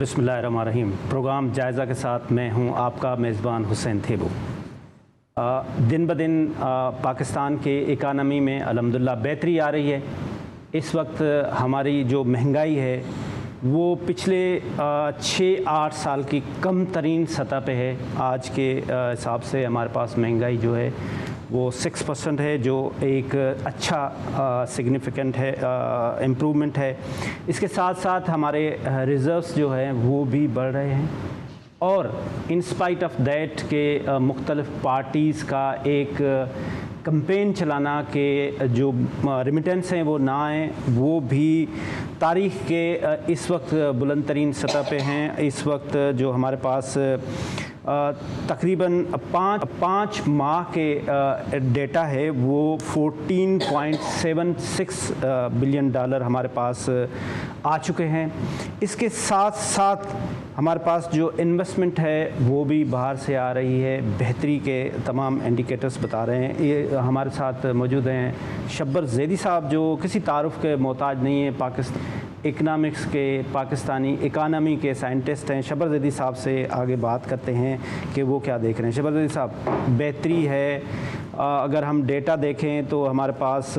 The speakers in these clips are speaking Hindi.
बिस्मिल्लाहिर्रहमानिर्रहीम। प्रोग्राम जायज़ा के साथ मैं हूं आपका मेज़बान हुसैन थेबू। दिन ब दिन पाकिस्तान के इकानमी में अल्हम्दुलिल्लाह बेहतरी आ रही है। इस वक्त हमारी जो महंगाई है वो पिछले 6-8 साल की कम तरीन सतह पे है। आज के हिसाब से हमारे पास महंगाई जो है वो 6% है, जो एक अच्छा सिग्निफिकेंट है, इम्प्रूवमेंट है। इसके साथ साथ हमारे रिज़र्व्स जो हैं वो भी बढ़ रहे हैं और इन स्पाइट ऑफ दैट के मुख्तलिफ़ पार्टीज़ का एक कैंपेन चलाना कि जो रिमिटेंस हैं वो ना आएँ, वो भी तारीख़ के इस वक्त बुलंद तरीन सतह पे हैं। इस वक्त जो हमारे पास तकरीबन पाँच माह के डेटा है वो 14.76 बिलियन डॉलर हमारे पास आ चुके हैं। इसके साथ साथ हमारे पास जो इन्वेस्टमेंट है वो भी बाहर से आ रही है। बेहतरी के तमाम इंडिकेटर्स बता रहे हैं। ये हमारे साथ मौजूद हैं शब्बर ज़ैदी साहब, जो किसी तारुफ़ के मोहताज नहीं है, इकनॉमिक्स के पाकिस्तानी इकानमी के साइंटिस्ट हैं। शब्बर ज़ैदी साहब से आगे बात करते हैं कि वो क्या देख रहे हैं। शब्बर ज़ैदी साहब, बेहतरी है। अगर हम डेटा देखें तो हमारे पास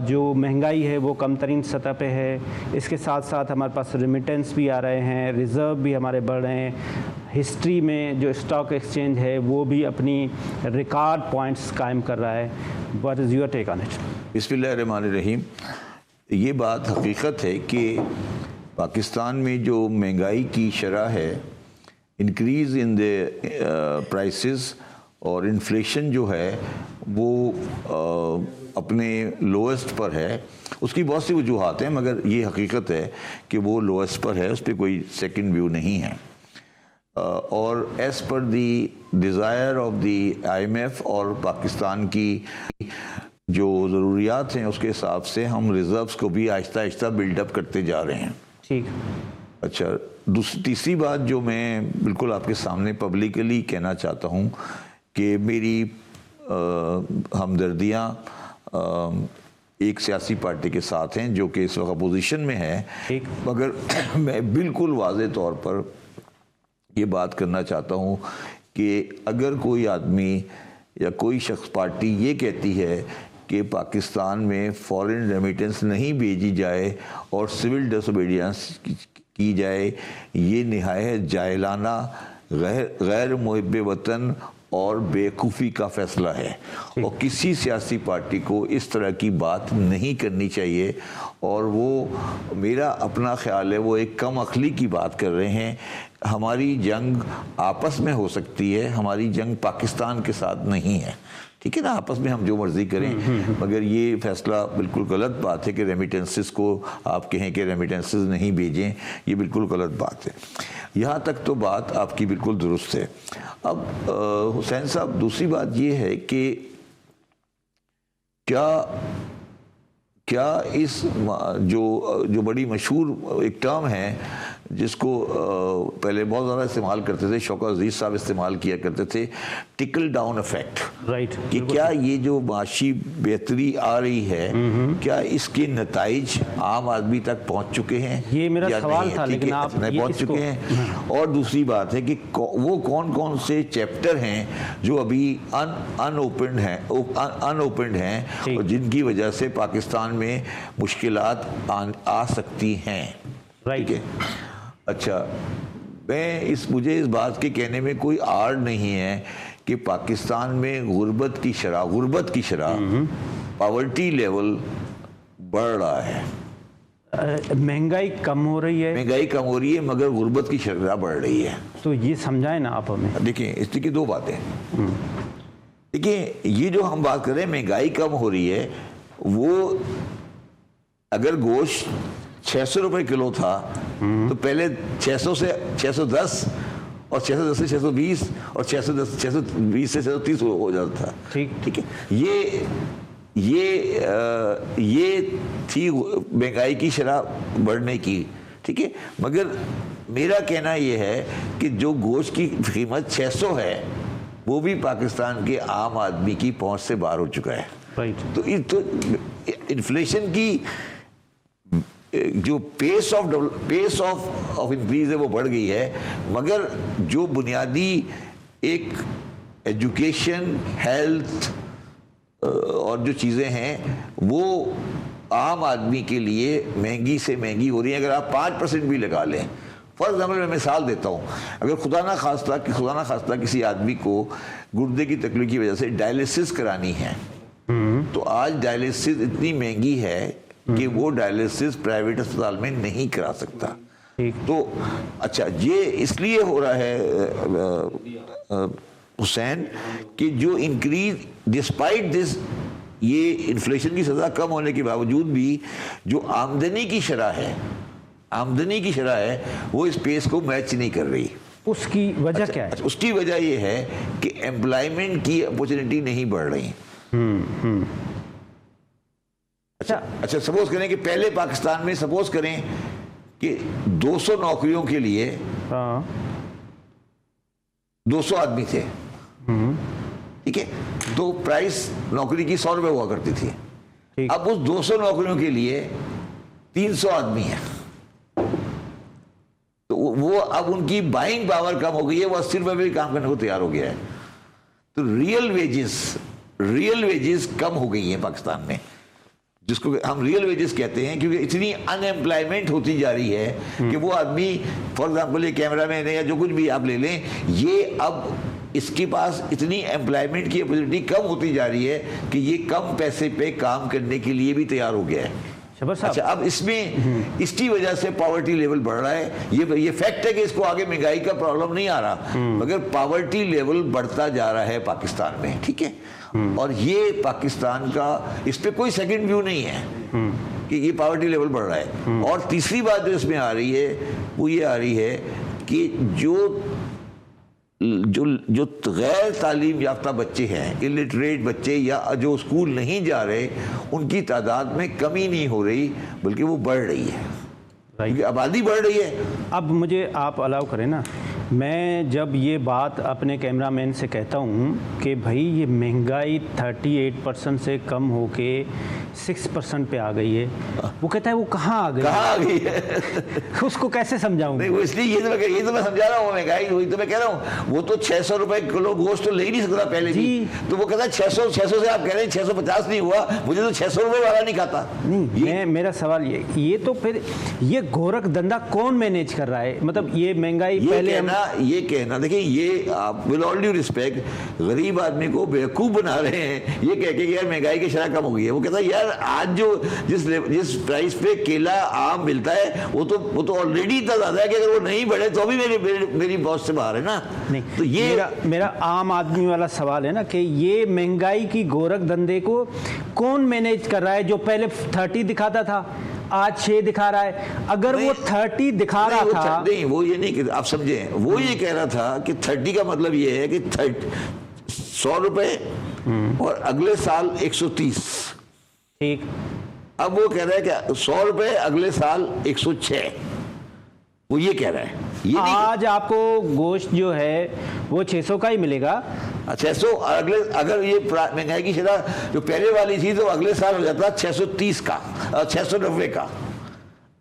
जो महंगाई है वो कम तरीन सतह पे है। इसके साथ साथ हमारे पास रिमिटेंस भी आ रहे हैं, रिज़र्व भी हमारे बढ़ रहे हैं। हिस्ट्री में जो स्टॉक एक्सचेंज है वो भी अपनी रिकॉर्ड पॉइंट्स कायम कर रहा है। What is your take on it? बिस्मिल्लाहिर्रहमानिर्रहीम। ये बात हकीकत है कि पाकिस्तान में जो महंगाई की शरह है, इंक्रीज़ इन द प्राइसेस और इन्फ्लेशन जो है वो अपने लोएस्ट पर है। उसकी बहुत सी वजूहात हैं, मगर ये हकीकत है कि वो लोएस्ट पर है, उस पर कोई सेकंड व्यू नहीं है। और as per the desire of the IMF और पाकिस्तान की जो ज़रूरियात हैं उसके हिसाब से हम रिज़र्व्स को भी आहिस्ता आहिस्ता बिल्डअप करते जा रहे हैं। ठीक। अच्छा, तीसरी बात जो मैं बिल्कुल आपके सामने पब्लिकली कहना चाहता हूँ कि मेरी हमदर्दियाँ एक सियासी पार्टी के साथ हैं जो कि इस वक्त अपोजिशन में है, मगर मैं बिल्कुल वाज़े तौर पर ये बात करना चाहता हूँ कि अगर कोई आदमी या कोई शख्स पार्टी ये कहती है कि पाकिस्तान में फॉरेन रेमिटेंस नहीं भेजी जाए और सिविल डिसोबीडियंस की जाए, ये निहायत जाहिलाना, गैर मुहिब्बे वतन और बेवकूफ़ी का फ़ैसला है। और किसी सियासी पार्टी को इस तरह की बात नहीं करनी चाहिए। और वो, मेरा अपना ख्याल है, वो एक कम अक्ली की बात कर रहे हैं। हमारी जंग आपस में हो सकती है, हमारी जंग पाकिस्तान के साथ नहीं है। ठीक है ना, आपस में हम जो मर्जी करें, मगर ये फैसला बिल्कुल गलत बात है कि रेमिटेंसेस को आप कहें कि रेमिटेंसेस नहीं भेजें, ये बिल्कुल गलत बात है। यहाँ तक तो बात आपकी बिल्कुल दुरुस्त है। अब हुसैन साहब, दूसरी बात ये है कि क्या इस जो बड़ी मशहूर एक टर्म है जिसको पहले बहुत ज़्यादा इस्तेमाल करते थे, शौकत अजीज़ साहब इस्तेमाल किया करते थे, टिकल डाउन इफेक्ट, राइट, कि क्या ये जो माशी बेहतरी आ रही है, क्या इसके नताइज आम आदमी तक पहुंच चुके हैं? ये मेरा सवाल था, लेकिन आप पहुंच चुके हैं। और दूसरी बात है कि वो कौन कौन से चैप्टर हैं जो अभी अनओपन्ड हैं और जिनकी वजह से पाकिस्तान में मुश्किलात आ सकती हैं। राइट है। अच्छा, मुझे इस बात के कहने में कोई आड़ नहीं है कि पाकिस्तान में गुर्बत की शरह पॉवर्टी लेवल बढ़ रहा है। महंगाई कम हो रही है, मगर गुर्बत की शरह बढ़ रही है। तो ये समझाएं ना आप हमें। देखिए, इसकी दो बातें। देखिए, ये जो हम बात कर रहे हैं महंगाई कम हो रही है, वो अगर गोश्त 600 रुपए किलो था तो पहले 600 से 610 और 610 से 620 और 620 से 630 हो जाता था। ठीक है। ये थी महंगाई की शरह बढ़ने की। ठीक है, मगर मेरा कहना यह है कि जो गोश्त की कीमत 600 है वो भी पाकिस्तान के आम आदमी की पहुंच से बाहर हो चुका है। राइट। तो इन्फ्लेशन की जो पेस ऑफ इंक्रीज है वो बढ़ गई है, मगर जो बुनियादी एक एजुकेशन, हेल्थ और जो चीज़ें हैं वो आम आदमी के लिए महंगी से महंगी हो रही है। अगर आप 5% भी लगा लें, फॉर एग्जाम्पल मैं मिसाल देता हूँ, अगर खुदा ना खास्ता किसी आदमी को गुर्दे की तकलीफ की वजह से डायलिसिस करानी है, तो आज डायलिसिस इतनी महंगी है कि वो डायलिसिस प्राइवेट अस्पताल में नहीं करा सकता। तो अच्छा, ये इसलिए हो रहा है हुसैन कि जो इंक्रीज डिस्पाइट दिस, ये इन्फ्लेशन की सज़ा कम होने के बावजूद भी जो आमदनी की शरह है वो इस पेस को मैच नहीं कर रही। उसकी वजह क्या है? उसकी वजह ये है कि एम्प्लॉयमेंट की अपॉर्चुनिटी नहीं बढ़ रही। अच्छा, सपोज करें कि पहले पाकिस्तान में सपोज करें कि 200 नौकरियों के लिए 200 आदमी थे, ठीक है, तो प्राइस नौकरी की 100 रुपए हुआ करती थी। अब उस 200 नौकरियों के लिए 300 आदमी है, तो वो अब उनकी बाइंग पावर कम हो गई है, वो 80 रुपए में भी काम करने को तैयार हो गया है। तो रियल वेजेस कम हो गई है पाकिस्तान में, जिसको हम रियल वेजेस कहते हैं, क्योंकि इतनी अनएम्प्लॉयमेंट होती जा रही है कि वो आदमी, फॉर एग्जांपल ये कैमरामैन है या जो कुछ भी आप ले लें, ये अब इसके पास इतनी एम्प्लॉयमेंट की अपॉर्चुनिटी कम होती जा रही है कि ये कम पैसे पे काम करने के लिए भी तैयार हो गया है। अच्छा, अब इसमें इसकी वजह से पॉवर्टी लेवल बढ़ रहा है। ये फैक्ट है कि इसको आगे महंगाई का प्रॉब्लम नहीं आ रहा, मगर पॉवर्टी लेवल बढ़ता जा रहा है पाकिस्तान में, ठीक है। और ये पाकिस्तान का, इस पे कोई सेकंड व्यू नहीं है कि ये पॉवर्टी लेवल बढ़ रहा है। और तीसरी बात जो इसमें आ रही है वो ये आ रही है कि जो गैर तालीम याफ्ता बच्चे हैं, इलिटरेट बच्चे या जो स्कूल नहीं जा रहे, उनकी तादाद में कमी नहीं हो रही बल्कि वो बढ़ रही है, क्योंकि आबादी बढ़ रही है। अब मुझे आप अलाउ करें ना, मैं जब ये बात अपने कैमरामैन से कहता हूँ कि भाई ये महंगाई 38% से कम होके 6% पे आ गई है, वो कहता है वो कहाँ आ गई है उसको कैसे समझाऊँ? नहीं, वो इसलिए ये तो मैं समझा रहा हूँ, महंगाई वही तो मैं कह रहा हूँ। वो तो 600 रुपए किलो गोश्त तो ले ही नहीं सकता पहले भी, तो वो कहता है 600 से आप कह रहे हैं 650 नहीं हुआ, मुझे तो 600 रुपए वाला नहीं खाता। नहीं, मेरा सवाल ये तो फिर ये गोरख धंधा कौन मैनेज कर रहा है? मतलब ये महंगाई पहले ये कहना देखिए, ये आप विद ऑल ड्यू रिस्पेक्ट गरीब आदमी को बेवकूफ बना रहे हैं ये कह के यार महंगाई की शरह कम हो गई है। वो कहता है यार आज जो जिस प्राइस पे केला आम मिलता है वो तो ऑलरेडी इतना ज्यादा है कि अगर वो नहीं बढ़े तो भी मेरी बॉस से बाहर है ना। नहीं, तो ये मेरा आम आदमी वाला सवाल है ना कि ये महंगाई की गोरख धंधे को कौन मैनेज कर रहा है? जो पहले 30 दिखाता था आज 6 दिखा रहा है। अगर वो 30 दिखा रहा था, नहीं वो ये नहीं, आप समझे, वो ये कह रहा था कि 30 का मतलब ये है कि 100 रुपए और अगले साल 130, ठीक। अब वो कह रहा है कि 100 रुपए अगले साल 106, वो ये कह रहा है। ये आज आपको गोश्त जो है वो 600 का ही मिलेगा। 600 अगले, अगर ये महंगाई की शरह जो पहले वाली थी तो अगले साल हो जाता 630 का, 690 का।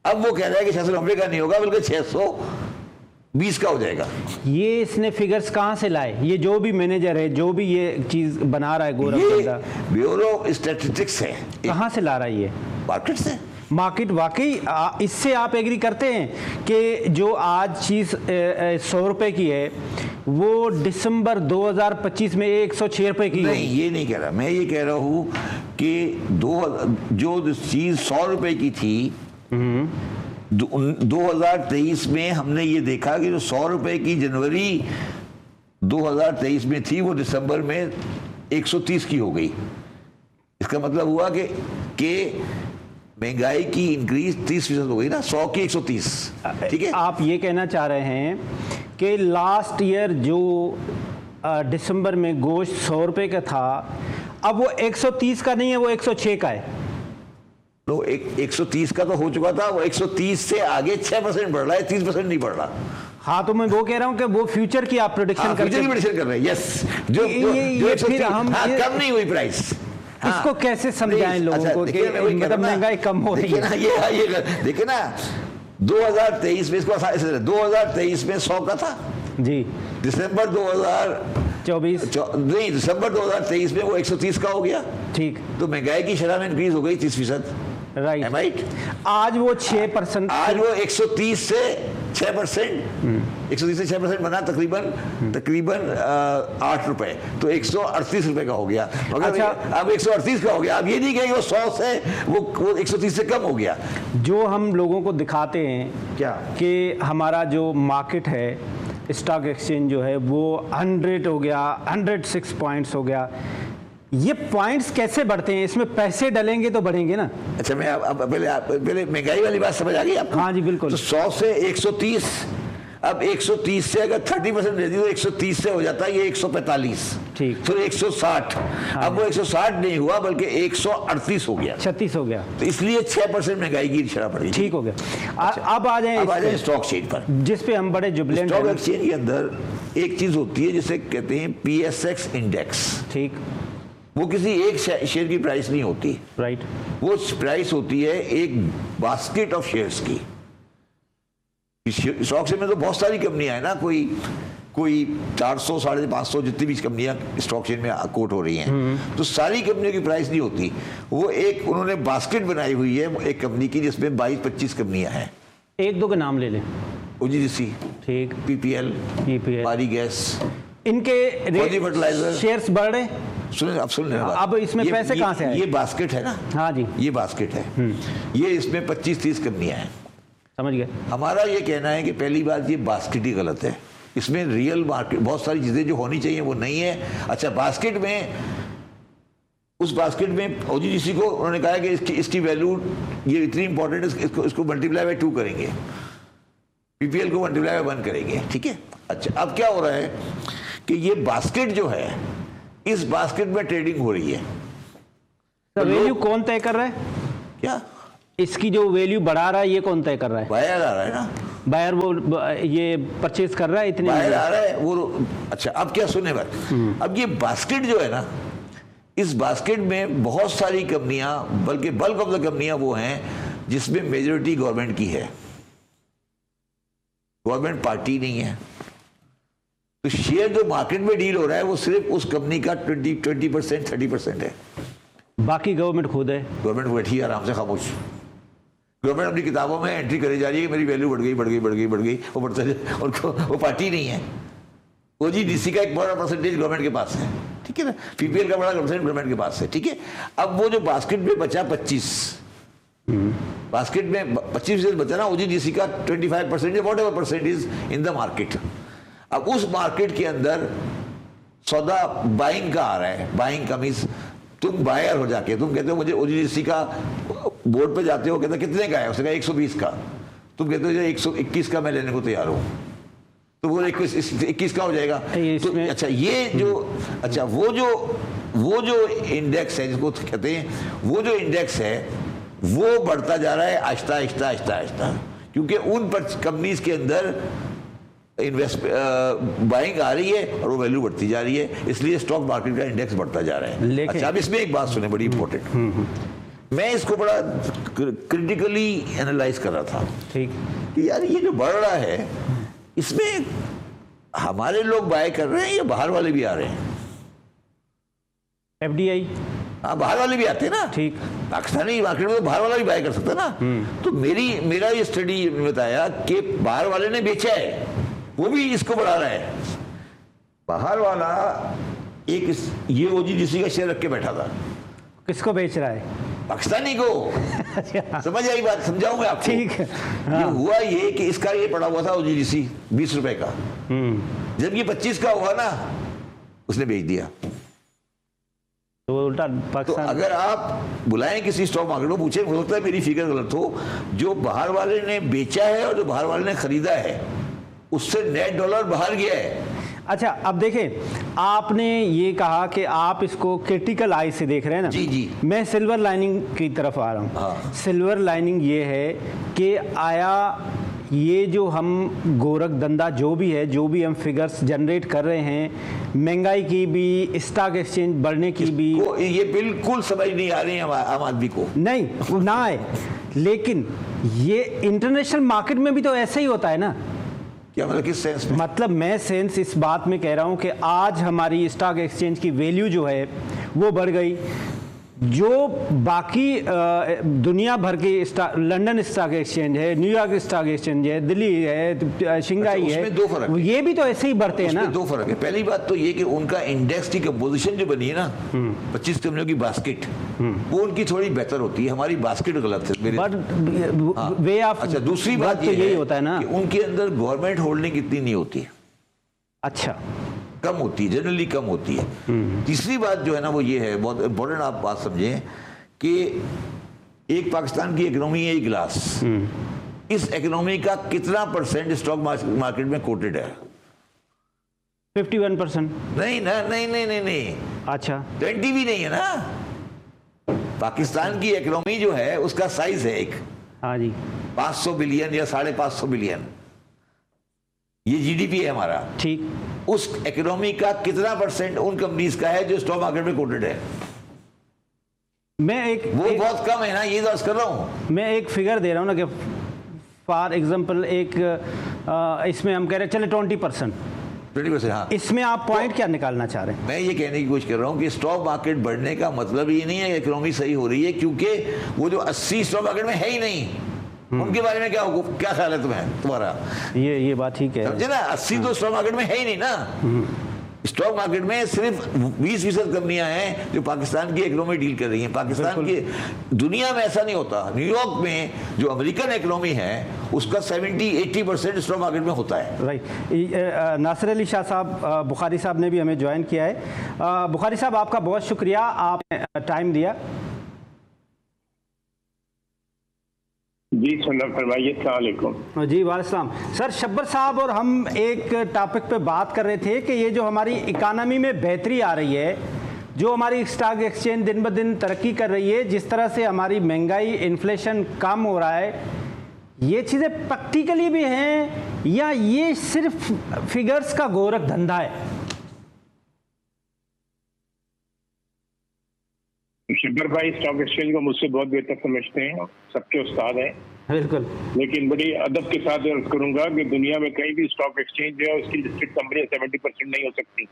अब वो कह रहा है कि 690 का नहीं होगा बल्कि 620 का हो जाएगा। ये इसने फिगर्स कहाँ से लाए? ये जो भी मैनेजर है, जो भी ये चीज बना रहा है गोरख धंधा, ब्यूरो ऑफ स्टैटिस्टिक्स है। कहाँ से ला रहा है ये? मार्केट से। मार्केट वाकई इससे आप एग्री करते हैं कि जो आज चीज़ 100 रुपए की है वो दिसंबर 2025 में 106 रुपए की? नहीं, ये नहीं कह रहा मैं, ये कह रहा हूँ कि जो चीज़ 100 रुपए की थी 2023 में हमने ये देखा कि जो 100 रुपए की जनवरी 2023 में थी वो दिसंबर में 130 की हो गई। इसका मतलब हुआ कि महंगाई की इंक्रीज 30% हो गई ना, 100 की 130, ठीक है। आप ये कहना चाह रहे हैं कि लास्ट ईयर जो दिसंबर में गोश्त 100 रुपए का था, अब वो 130 का नहीं है, वो 106 का है। तो 130 का तो हो चुका था, वो 130 से आगे 6% बढ़ रहा है, 30% नहीं बढ़ रहा। हाँ, तो मैं वो कह रहा हूँ कि वो फ्यूचर की आप प्रेडिक्शन कर रहे हैं। यस, जो फिर हम कम नहीं हुई प्राइस, इसको कैसे समझाएं लोगों को कि मतलब महंगाई कम हो रही है? ये देखिए ना, 2023 में इसको 2023 में 100 का था जी, दिसंबर 2023 में वो 130 का हो गया। ठीक, तो महंगाई की शरह में इंक्रीज हो गई 30%, राइट। आज वो 6%, आज वो 130 से 6%, 130 से 6% बना तकरीबन 8 रुपए, तो 138 रुपए का हो गया। मगर अच्छा, अब 138 का हो गया। अब ये नहीं कहेंगे वो 100 से वो 130 से कम हो गया। जो हम लोगों को दिखाते हैं क्या कि हमारा जो मार्केट है, स्टॉक एक्सचेंज जो है वो 100 हो गया, 106 पॉइंट्स हो गया, ये पॉइंट्स कैसे बढ़ते हैं? इसमें पैसे डलेंगे तो बढ़ेंगे ना। अच्छा, मैं अब पहले महंगाई वाली बात समझ आ गई आपको? हाँ जी, बिल्कुल। तो 100 से 130, अब 130 से अगर 30% रहती तो 130 से हो जाता है ये 145, ठीक, फिर 160, अब वो 160 नहीं हुआ बल्कि 138 हो गया, 36 हो गया। तो इसलिए 6% महंगाई की शरह पड़ गई। ठीक हो गया। अब आ जाए स्टॉक एक्सचेंज पर, जिस पे हम बड़े जुबिलेंट। स्टॉक एक्सचेंज के अंदर एक चीज होती है जिसे कहते हैं PSX इंडेक्स। ठीक, वो किसी एक शेयर की प्राइस नहीं होती, राइट, वो प्राइस होती है एक बास्केट ऑफ शेयर्स की। स्टॉक से में तो बहुत सारी कंपनियां हैं ना, कोई 400 550 जितनी भी कंपनियां स्टॉक चेन में कोट हो रही हैं, तो सारी कंपनियों की प्राइस नहीं होती। वो एक उन्होंने बास्केट बनाई हुई है एक कंपनी की, जिसमें 22-25 कंपनियां हैं। एक दो के नाम ले लें। OGDC, ठीक, PPL, बारी गैस, इनके फर्टिलाइजर शेयर्स बढ़ रहे। सुनिए, अब सुन लेना, अब इसमें पैसे कहाँ से आए? ये बास्केट है ना। हाँ जी, ये बास्केट है, ये इसमें 25-30 कंपनियां हैं। समझ गए? हमारा ये कहना है कि पहली बात ये बास्केट ही गलत है। इसमें रियल मार्केट बहुत सारी चीजें जो होनी चाहिए वो नहीं है। अच्छा, बास्केट में, उस बास्केट में OGDC को उन्होंने कहा है कि इसकी वैल्यू ये इतनी इंपॉर्टेंट है, इसको मल्टीप्लाई बाय 2 करेंगे, PPL को मल्टीप्लाई बाय 1 करेंगे। ठीक है। अच्छा, अब क्या हो रहा है कि ये बास्केट जो है, इस बास्केट में ट्रेडिंग हो रही है। तो वैल्यू कौन तय कर रहा है? क्या इसकी जो वैल्यू बढ़ा रहा है ये कौन तय कर रहा है? बायर आ रहा है ना, बायर वो ये परचेज कर रहा है, इतने बायर आ रहा है वो। अच्छा, अब क्या सुने भाई, अब ये बास्केट जो है ना, इस बास्केट में बहुत सारी कंपनियां, बल्कि बल्क ऑफ द कंपनियां वो हैं जिसमें मेजॉरिटी गवर्नमेंट की है, गवर्नमेंट पार्टी नहीं है। तो शेयर जो मार्केट में डील हो रहा है वो सिर्फ उस कंपनी का 20%, 30% है। बाकी गवर्नमेंट खुद है, गवर्नमेंट बैठी आराम से खामोश। गवर्नमेंट अपनी किताबों में एंट्री करी जा रही है, मेरी वैल्यू बढ़ गई, वो बढ़ता है, और वो पार्टी नहीं है। OGDC का एक बड़ा परसेंटेज गवर्नमेंट के पास है, ठीक है ना, PPL का बड़ा परसेंट गवर्नमेंट के पास है, ठीक है। अब वो जो बास्केट में बचा 25, बास्केट में 25% बचा ना, OGDC का 25%, whatever percent is in the market. अब उस मार्केट के अंदर सौदा बाइंग का आ रहा है, बाइंग का मींस तुम बायर हो जाके तुम कहते हो मुझे OGDC का बोर्ड पे जाते हो, कहते कितने का है, उसने कहा 120 का, तुम कहते हो 121 का मैं लेने को तैयार हूँ, तो वो 21 का हो जाएगा। तो अच्छा, ये जो अच्छा वो जो इंडेक्स है जिसको कहते हैं, वो जो इंडेक्स है वो बढ़ता जा रहा है आहिस्ता, क्योंकि उन पर कंपनीज के अंदर बाइंग आ रही है और वो वैल्यू बढ़ती जा रही है, इसलिए स्टॉक मार्केट का इंडेक्स बढ़ता जा रहा है। अच्छा, अब इसमें एक बात सुने, बड़ी इंपॉर्टेंट, मैं इसको बड़ा क्रिटिकली एनालाइज कर रहा था, ठीक, कि यार ये जो बढ़ रहा है इसमें हमारे लोग बाय कर रहे हैं या बाहर वाले भी आ रहे हैं? FDI, हाँ, बाहर वाले भी आते हैं ना, ठीक, पाकिस्तानी मार्केट में तो बाहर वाला भी बाय कर सकता है ना। तो मेरा ये स्टडी बताया कि बाहर वाले ने बेचा है, वो भी इसको बढ़ा रहा है। बाहर वाला ये OGDC का शेयर रख के बैठा था, किसको बेच रहा है? पाकिस्तानी को। समझ आई बात, समझाऊंगा आपको। ठीक है। हाँ। ये हुआ ये कि इसका ये पड़ा हुआ था OGDC 20 रुपए का, जब ये 25 का हुआ ना, उसने बेच दिया। तो उल्टा पाकिस्तान, तो अगर आप बुलाएं किसी स्टॉक मार्केट को, पूछे, हो सकता है मेरी फिगर गलत हो, जो बाहर वाले ने बेचा है और जो बाहर वाले ने खरीदा है, उससे नेट डॉलर बाहर गया है। अच्छा, अब देखें, आपने ये कहा कि आप इसको क्रिटिकल आई से देख रहे हैं ना। जी। मैं सिल्वर लाइनिंग की तरफ आ रहा हूँ। हाँ। सिल्वर लाइनिंग ये है कि आया ये जो हम गोरख धंधा जो भी है, जो भी हम फिगर्स जनरेट कर रहे हैं, महंगाई की भी, स्टॉक एक्सचेंज बढ़ने की भी, ये बिल्कुल समझ नहीं आ रही है आम आदमी को। नहीं ना आए, लेकिन ये इंटरनेशनल मार्केट में भी तो ऐसा ही होता है ना। क्या मतलब, किस सेंस में? मतलब मैं सेंस इस बात में कह रहा हूं कि आज हमारी स्टॉक एक्सचेंज की वैल्यू जो है वो बढ़ गई, जो बाकी दुनिया भर की लंदन स्टॉक एक्सचेंज है, न्यूयॉर्क स्टॉक एक्सचेंज है, दिल्ली है, शंघाई है, दो फर्क है। ये भी तो ऐसे ही बढ़ते हैं ना। दो फर्क है। पहली बात तो ये कि उनका इंडेक्स की कंपोजिशन जो बनी है ना, 25 कंपनियों की बास्केट, वो उनकी थोड़ी बेहतर होती है, हमारी बास्केट गलत है मेरे। बट वे ऑफ, अच्छा, दूसरी बात तो यही होता है ना कि उनके अंदर गवर्नमेंट होल्डिंग इतनी नहीं होती। अच्छा, कम होती है, जनरली कम होती है। तीसरी बात जो है ना वो ये है, बहुत इंपॉर्टेंट आप बात समझें, कि एक पाकिस्तान की इकोनॉमी है, एक गिलास, इस इकोनॉमी का कितना % स्टॉक मार्केट में कोटेड है? 51%। नहीं ना, नहीं। अच्छा, 20 भी नहीं है ना। पाकिस्तान की इकोनॉमी जो है उसका साइज है एक, हाँ जी, 500 बिलियन या 550 बिलियन, ये जीडीपी है हमारा। ठीक, उस इकोनॉमी का कितना % उन कंपनीज का है जो स्टॉक मार्केट में कोटेड है? मैं बहुत कम है ना, ये तो कर रहा हूं मैं एक फिगर दे रहा हूं ना कि फॉर एग्जांपल एक इसमें हम कह रहे हैं चले 20%। हाँ। इसमें आप पॉइंट क्या निकालना चाह रहे हैं? मैं ये कहने की कोशिश कर रहा हूं कि स्टॉक मार्केट बढ़ने का मतलब ये नहीं है इकोनॉमी सही हो रही है, क्योंकि वो जो 80 स्टॉक मार्केट में है ही नहीं, उनके बारे में क्या ख्याल है तुम्हारा? ये बात ठीक है, समझे ना। 80 तो स्टॉक मार्केट में है ही नहीं ना। स्टॉक मार्केट में सिर्फ 20% कंपनियां हैं जो पाकिस्तान की इकोनॉमी डील कर रही हैं। पाकिस्तान की, दुनिया में ऐसा नहीं होता। न्यूयॉर्क में जो अमेरिकन इकोनॉमी है उसका 70-80% स्टॉक मार्केट में होता है। राइट। नासिर अली शाह साहब बुखारी साहब ने भी हमें ज्वाइन किया है। बुखारी साहब, आपका बहुत शुक्रिया, आपने टाइम दिया। जी फरमाइए। अस्सलाम वालेकुम। जी वालेकुम सर। शब्बर साहब और हम एक टॉपिक पे बात कर रहे थे कि ये जो हमारी इकानमी में बेहतरी आ रही है, जो हमारी स्टॉक एक्सचेंज दिन ब दिन तरक्की कर रही है, जिस तरह से हमारी महंगाई, इन्फ्लेशन कम हो रहा है, ये चीज़ें प्रैक्टिकली भी हैं या ये सिर्फ फिगर्स का गोरख धंधा है? शब्बर भाई स्टॉक एक्सचेंज को मुझसे बहुत बेहतर समझते हैं, सबके उस्ताद हैं। बिल्कुल। लेकिन बड़ी अदब के साथ अर्ज करूंगा कि दुनिया में कहीं भी स्टॉक एक्सचेंज है उसकी लिस्टेड कंपनियां 70% नहीं हो सकती।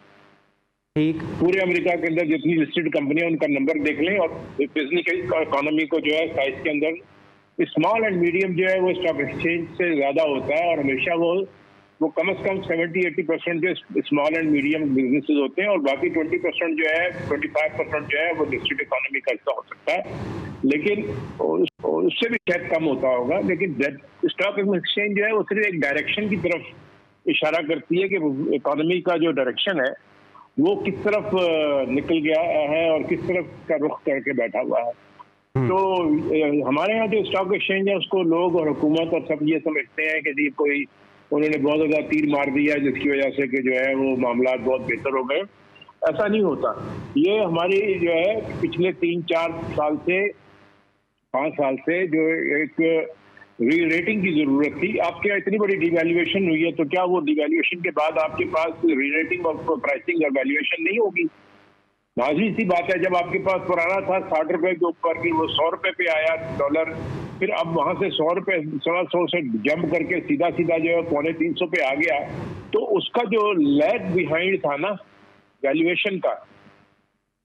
ठीक। पूरे अमेरिका के अंदर जितनी लिस्टेड कंपनियां, उनका नंबर देख लें, और बिजनेस इकोनॉमी को जो है साइज के अंदर स्मॉल एंड मीडियम जो है वो स्टॉक एक्सचेंज से ज्यादा होता है, और हमेशा वो कम से कम 70-80% जो स्मॉल एंड मीडियम बिजनेसेस होते हैं, और बाकी 20% जो है, 25% जो है वो लिस्टेड इकोनॉमी का हिस्सा हो सकता है, लेकिन उससे भी शायद कम होता होगा। लेकिन स्टॉक एक्सचेंज जो है वो सिर्फ एक डायरेक्शन की तरफ इशारा करती है कि इकोनॉमी का जो डायरेक्शन है वो किस तरफ निकल गया है और किस तरफ का रुख करके बैठा हुआ है। तो हमारे यहाँ जो स्टॉक एक्सचेंज है उसको लोग और हुकूमत और सब ये समझते हैं कि जी कोई उन्होंने बहुत ज़्यादा तीर मार दिया जिसकी वजह से कि जो है वो मामला बहुत बेहतर हो गए। ऐसा नहीं होता। ये हमारी जो है पिछले 3-4 साल से 5 साल से जो एक री रेटिंग की जरूरत थी। आपके इतनी बड़ी डिवैल्यूएशन हुई है, तो क्या वो डिवैल्यूएशन के बाद आपके पास री रेटिंग और प्राइसिंग और वैल्यूएशन नहीं होगी? नाज़ी सी बात है, जब आपके पास पुराना था 60 रुपए के ऊपर की, वो 100 रुपए पे आया डॉलर, फिर अब वहां से 100 रुपए 100 से जंप करके सीधा जो है 250-300 पे आ गया, तो उसका जो लैग बिहाइंड था ना वैल्यूएशन का,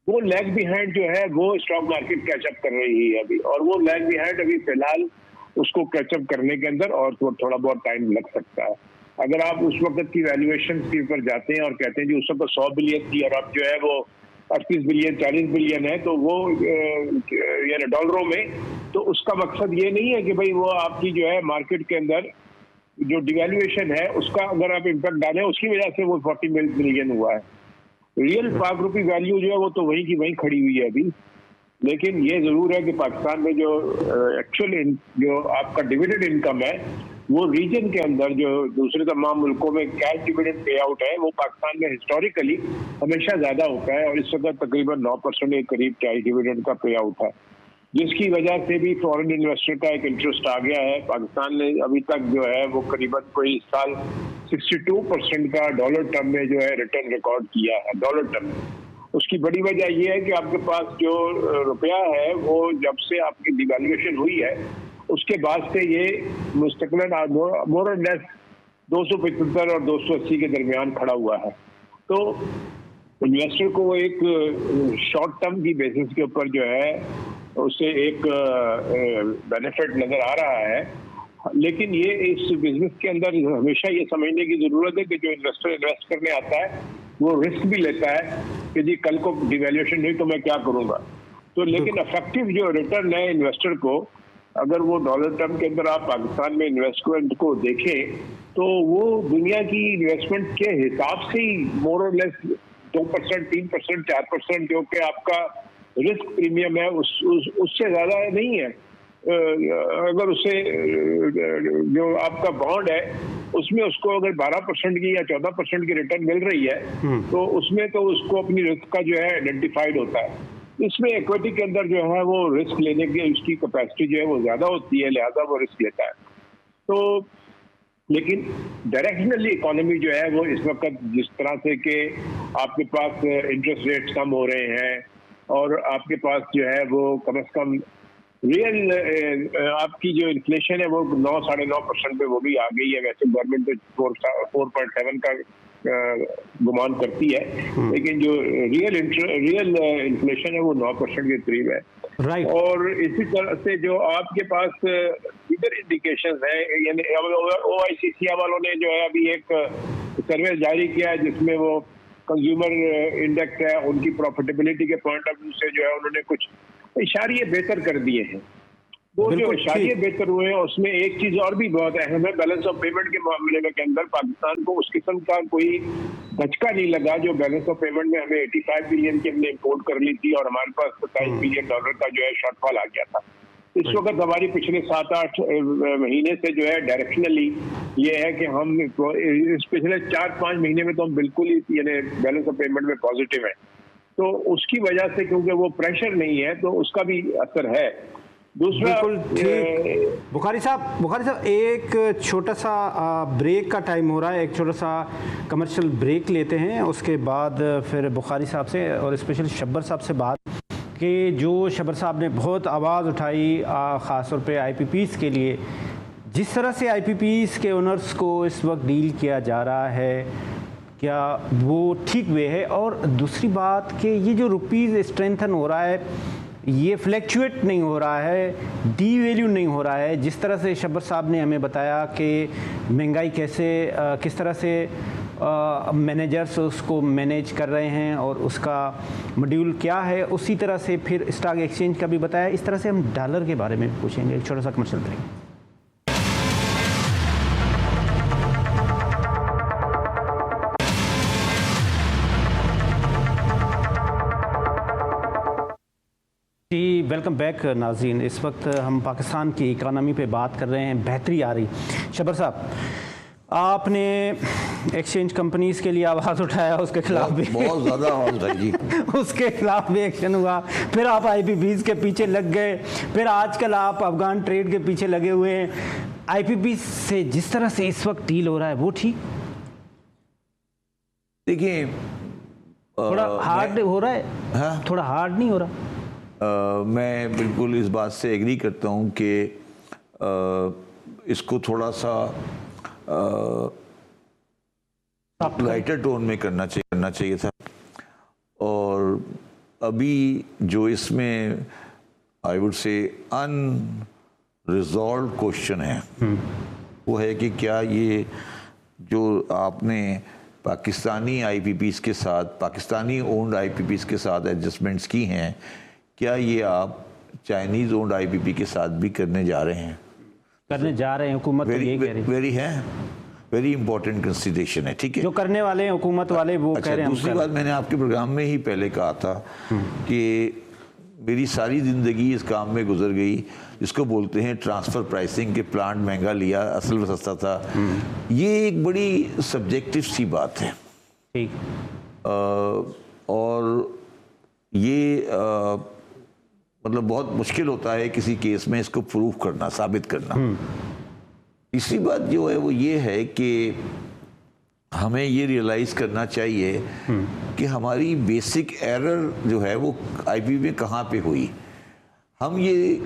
वो लैग बिहाइंड जो है वो स्टॉक मार्केट कैचअप कर रही है अभी, और वो लैग बिहाइंड अभी फिलहाल उसको कैचअप करने के अंदर और थोड़ा बहुत टाइम लग सकता है। अगर आप उस वक्त की वैल्यूएशन के ऊपर जाते हैं और कहते हैं जी उस वक्त 100 बिलियन थी और अब जो है वो 38 बिलियन 40 बिलियन है, तो वो यानी डॉलरों में, तो उसका मकसद ये नहीं है कि भाई वो आपकी जो है मार्केट के अंदर जो डिवैल्यूएशन है उसका अगर आप इम्पैक्ट डालें उसकी वजह से वो 40 बिलियन हुआ है। रियल पाक रुपी वैल्यू जो है वो तो वहीं की वहीं खड़ी हुई है अभी। लेकिन ये जरूर है कि पाकिस्तान में जो एक्चुअल जो आपका डिविडेंड इनकम है वो रीजन के अंदर जो दूसरे तमाम मुल्कों में कैश डिविडेंड पे आउट है वो पाकिस्तान में हिस्टोरिकली हमेशा ज्यादा होता है, और इस वक्त तकरीबन 9% के करीब कैश डिविडेंड का पे आउट है। जिसकी वजह से भी फॉरेन इन्वेस्टर का एक इंटरेस्ट आ गया है। पाकिस्तान ने अभी तक जो है वो करीबन कोई इस साल 62% का डॉलर टर्म में जो है रिटर्न रिकॉर्ड किया है, डॉलर टर्म में। उसकी बड़ी वजह यह है कि आपके पास जो रुपया है वो जब से आपकी डिवैल्यूएशन हुई है उसके बाद से ये मुस्तकबिलन मोर और लेस 275 और 280 के दरमियान खड़ा हुआ है। तो इन्वेस्टर को एक शॉर्ट टर्म की बेसिस के ऊपर जो है उससे एक बेनिफिट नजर आ रहा है, लेकिन ये इस बिजनेस के अंदर हमेशा ये समझने की जरूरत है कि जो इन्वेस्टर इन्वेस्ट करने आता है वो रिस्क भी लेता है कि जी कल को डिवैल्यूएशन हुई तो मैं क्या करूंगा। तो लेकिन इफेक्टिव जो रिटर्न है इन्वेस्टर को, अगर वो डॉलर टर्म के अंदर आप पाकिस्तान में इन्वेस्टमेंट को देखें तो वो दुनिया की इन्वेस्टमेंट के हिसाब से ही मोर और लेस 2%, 3%, 4% जो कि आपका रिस्क प्रीमियम है उससे ज्यादा नहीं है। अगर उसे जो आपका बॉन्ड है उसमें उसको अगर 12% की या 14% की रिटर्न मिल रही है तो उसमें तो उसको अपनी रिस्क का जो है आइडेंटिफाइड होता है। इसमें इक्विटी के अंदर जो है वो रिस्क लेने की उसकी कैपेसिटी जो है वो ज्यादा होती है, लिहाजा वो रिस्क लेता है। तो लेकिन डायरेक्शनली इकोनॉमी जो है वो इस वक्त जिस तरह से कि आपके पास इंटरेस्ट रेट्स कम हो रहे हैं और आपके पास जो है वो कम से कम रियल आपकी जो इन्फ्लेशन है वो 9-9.5% पे वो भी आ गई है। वैसे गवर्नमेंट तो 4.7 का गुमान करती है, लेकिन जो रियल इन्फ्लेशन है वो 9% के करीब है। राइट। और इसी तरह से जो आपके पास इधर इंडिकेशंस है, यानी OICC वालों ने जो है अभी एक सर्वे जारी किया है जिसमें वो कंज्यूमर इंडेक्स है उनकी प्रॉफिटेबिलिटी के पॉइंट ऑफ व्यू से जो है उन्होंने कुछ इशारे बेहतर कर दिए हैं। वो जो इशारे बेहतर हुए हैं उसमें एक चीज और भी बहुत अहम है, बैलेंस ऑफ पेमेंट के मामले में के अंदर पाकिस्तान को उस किस्म का कोई धचका नहीं लगा जो बैलेंस ऑफ पेमेंट में हमें 85 बिलियन की हमने इम्पोर्ट कर ली थी और हमारे पास $27 बिलियन का जो है शॉर्टफॉल आ गया था। इस वक्त हमारी पिछले 7-8 महीने से जो है डायरेक्शनली ये है कि हम इस पिछले 4-5 महीने में तो हम बिल्कुल ही यानी बैलेंस ऑफ पेमेंट में पॉजिटिव है। तो उसकी वजह से क्योंकि वो प्रेशर नहीं है तो उसका भी असर है। दूसरा बुखारी साहब एक छोटा सा ब्रेक का टाइम हो रहा है, एक छोटा सा कमर्शियल ब्रेक लेते हैं, उसके बाद फिर बुखारी साहब से और स्पेशल शब्बर साहब से बात कि जो शब्बर साहब ने बहुत आवाज़ उठाई ख़ास तौर पे IPPs के लिए, जिस तरह से IPPs के ओनर्स को इस वक्त डील किया जा रहा है क्या वो ठीक वे है। और दूसरी बात कि ये जो रुपीज़ स्ट्रेंथन हो रहा है ये फ्लैक्चुएट नहीं हो रहा है, डी वैल्यू नहीं हो रहा है। जिस तरह से शब्बर साहब ने हमें बताया कि महंगाई किस तरह से मैनेजर्स उसको मैनेज कर रहे हैं और उसका मॉड्यूल क्या है, उसी तरह से फिर स्टॉक एक्सचेंज का भी बताया। इस तरह से हम डॉलर के बारे में भी पूछेंगे। एक छोटा सा कमर्शियल ब्रेक। जी वेलकम बैक नाज़रीन। इस वक्त हम पाकिस्तान की इकानमी पे बात कर रहे हैं, बेहतरी आ रही। शब्बर साहब, आपने एक्सचेंज कंपनीज के लिए आवाज़ उठाया, उसके खिलाफ भी बहुत ज़्यादा आवाज़ उठाई जी उसके खिलाफ भी एक्शन हुआ, फिर आप IPPs के पीछे लग गए, फिर आजकल आप अफगान ट्रेड के पीछे लगे हुए हैं। IPPs से जिस तरह से इस वक्त डील हो रहा है वो ठीक? देखिए थोड़ा हार्ड हो रहा है। हाँ? थोड़ा हार्ड नहीं हो रहा? मैं बिल्कुल इस बात से एग्री करता हूँ कि इसको थोड़ा सा लाइटर टोन में करना चाहिए था। और अभी जो इसमें I would say unresolved question है वो है कि क्या ये जो आपने पाकिस्तानी IPPs के साथ, पाकिस्तानी ओन्ड IPPs के साथ एडजस्टमेंट्स की हैं, क्या ये आप चाइनीज ओन्ड IPP के साथ भी करने जा रहे हैं? हुकूमत वेरी इंपॉर्टेंट कंसिडरेशन है। ठीक है, जो करने वाले हैं हुकूमत वाले वो कह रहे हैं। दूसरी बात, मैंने आपके प्रोग्राम में ही पहले कहा था कि मेरी सारी ज़िंदगी इस काम में गुजर गई जिसको बोलते हैं ट्रांसफ़र प्राइसिंग के, प्लांट महंगा लिया असल में सस्ता था। ये एक बड़ी सब्जेक्टिव सी बात है। ठीक। और ये मतलब बहुत मुश्किल होता है किसी केस में इसको प्रूफ करना, साबित करना। तीसरी बात जो है वो ये है कि हमें ये रियलाइज करना चाहिए कि हमारी बेसिक एरर जो है वो आईपीपी में कहाँ पे हुई। हम ये